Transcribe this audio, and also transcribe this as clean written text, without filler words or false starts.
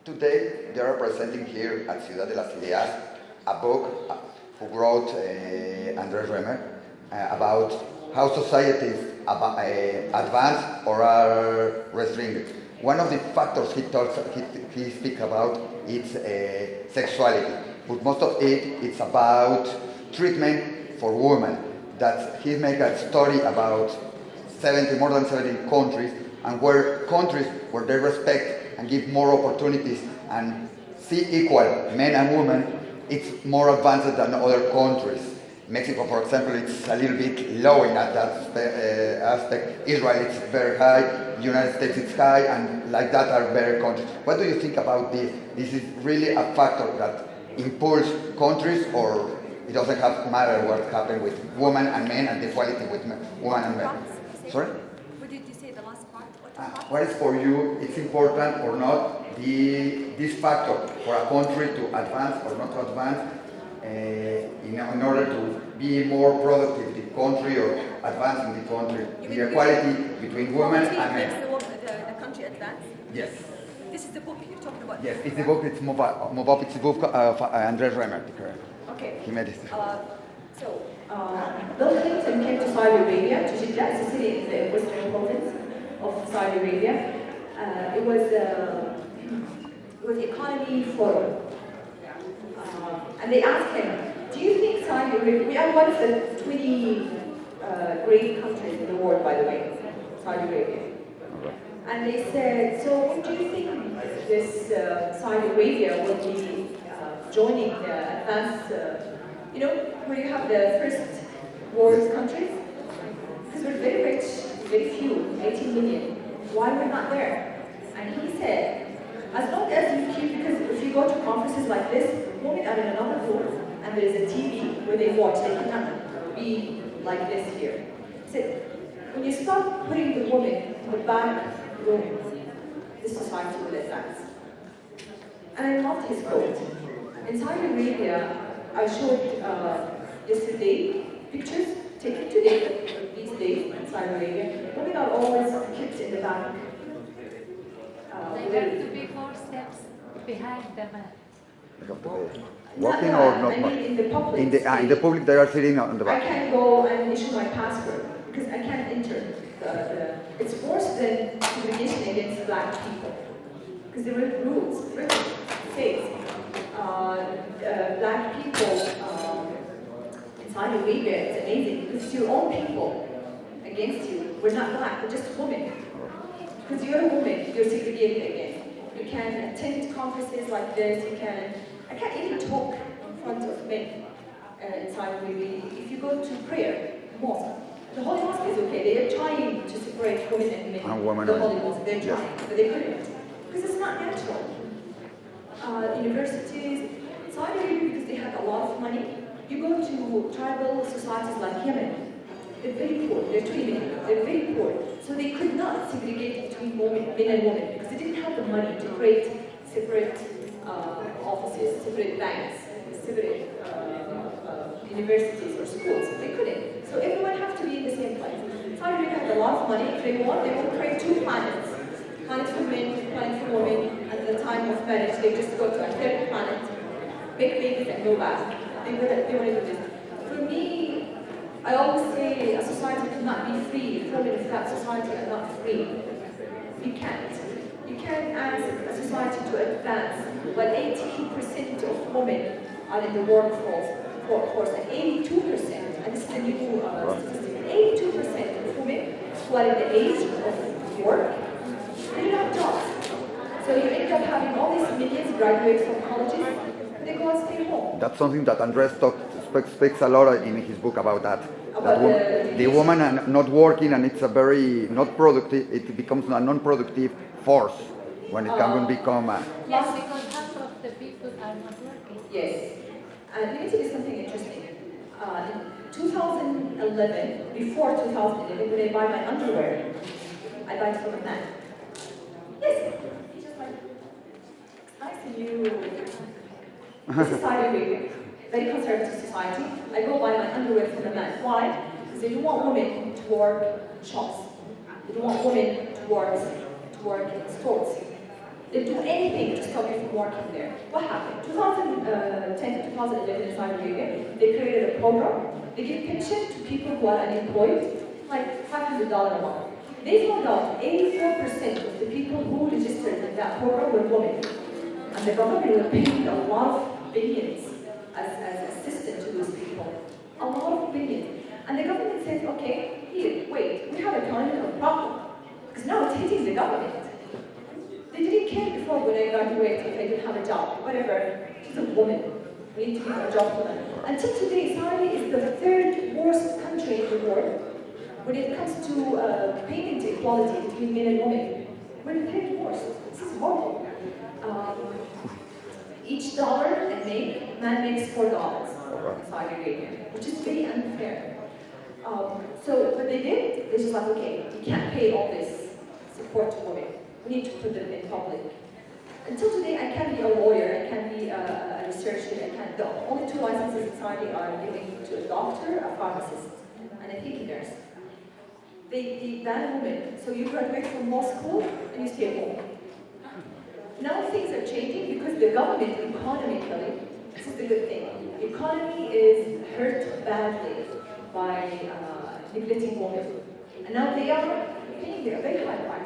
Today, they are presenting here at Ciudad a book who wrote Andres Remer about how societies advance or are restrained. One of the factors he speaks about is sexuality, but most of it's about treatment for women. That he make a story about more than 70 countries, and countries where they respect and give more opportunities and see equal men and women, it's more advanced than other countries. Mexico, for example, it's a little bit low in that aspect. Israel, it's very high. United States, it's high, and like that are very countries. What do you think about this? This is really a factor that impulses countries, or it doesn't matter what happened with women and men and the equality with women and men? Sorry? What did you say, the last part? What is for you, it's important or not, this factor for a country to advance or not to advance in order to be more productive, the country, or advancing the country, the equality between women and men. Makes the country advance? Yes. This is the book you're talking about? Yes, it's the book, it's Move Up, it's the book of Andres Remer. Okay. He made it. Bill Clinton came to Saudi Arabia, to Jeddah, it's a city in the western province of Saudi Arabia. It was the economy forum. And they asked him, do you think Saudi Arabia, we are one of the 20 great countries in the world, by the way, Saudi Arabia. And they said, so do you think this Saudi Arabia will be joining the advanced, where you have the first world countries? Because we're very rich, very few, 18 million. Why we're not there? And he said, as long as you keep, because if you go to conferences like this, women are in another room, and there is a TV where they watch, they cannot be like this here. He said, when you start putting the woman in the back room, the society will advance. And I loved his quote. In Saudi Arabia, I showed yesterday pictures taken today, these days in Saudi Arabia. Women are always kept in the back. They have to be 4 steps behind the man. Walking or not? I mean in the public. In the public, they are sitting on the back. I can't go and issue my passport because I can't enter. It's worse than segregation against black people because there were rules. Britain states black people in Saudi Arabia. It's amazing because it's your own people against you. We're not black. We're just women. Because you're a woman, you're segregated again. You can attend conferences like this. I can't even talk in front of men in Saudi Arabia. If you go to prayer, mosque, the Holy Mosque is okay. They are trying to separate women and men. The Holy Mosque, they're trying, but they couldn't. Because it's not natural. Universities, Saudi Arabia, because they have a lot of money. You go to tribal societies like Yemen, they're very poor. They're 20 million. They're very poor. So they could not segregate between men and women because they didn't have the money to create separate offices, separate banks, separate universities or schools. They couldn't. So everyone has to be in the same place. Saudi Arabia has a lot of money. If they want create 2 planets. Planet for men, planet for women. At the time of marriage, they just go to a third planet, make babies and go back. They want to do this. For me, I always say a society cannot be free if women of that society are not free. You can't. You can't ask a society to advance when 18% of women are in the workforce and 82%, and this is a new statistic, 82% of women who are in the age of work, they don't have jobs. So you end up having all these millions graduate from colleges, and they go and stay home. That's something that Andres speaks a lot in his book about that. The woman are not working, and it's a very not productive. It becomes a non-productive force when it can become. Yes, because half of the people are not working. Yes, and let me tell you something interesting. In 2011, before 2011, when I buy my underwear, I buy it from a man. Yes, he's just like, nice to you. This is Saudi Arabia. Very conservative society. I go buy my underwear from a man. Why? Because they don't want women to work shops. They don't want women to work in stores. They'll do anything to stop you from working there. What happened? 2010 to 2011 in Saudi Arabia, they created a program. They give pension to people who are unemployed, like $500 a month. They found out 84% of the people who registered in that program were women. And the government was paying a lot of billions as assistance to those people. A lot of billions. And the government said, okay, here, wait, we have a kind of problem. Because now it's hitting the government. They didn't care before when I graduated if I didn't have a job, whatever. She's a woman. We need to give her a job for her. Until today, Saudi is the third worst country in the world when it comes to payment equality between men and women. We're the third worst. This is horrible. Each dollar a man makes $4 in Saudi Arabia, which is very unfair. So what they did, they're just like, okay, we can't pay all this support to women. We need to put them in public. Until today, I can't be a lawyer, I can't be a researcher, I can't. The only two licenses in Saudi are given to a doctor, a pharmacist, and I think a nurse. They ban women, so you graduate from law school and you stay home. Now things are changing because the government, economically, this is the good thing. The economy is hurt badly by neglecting women. And now they are paying their very high price.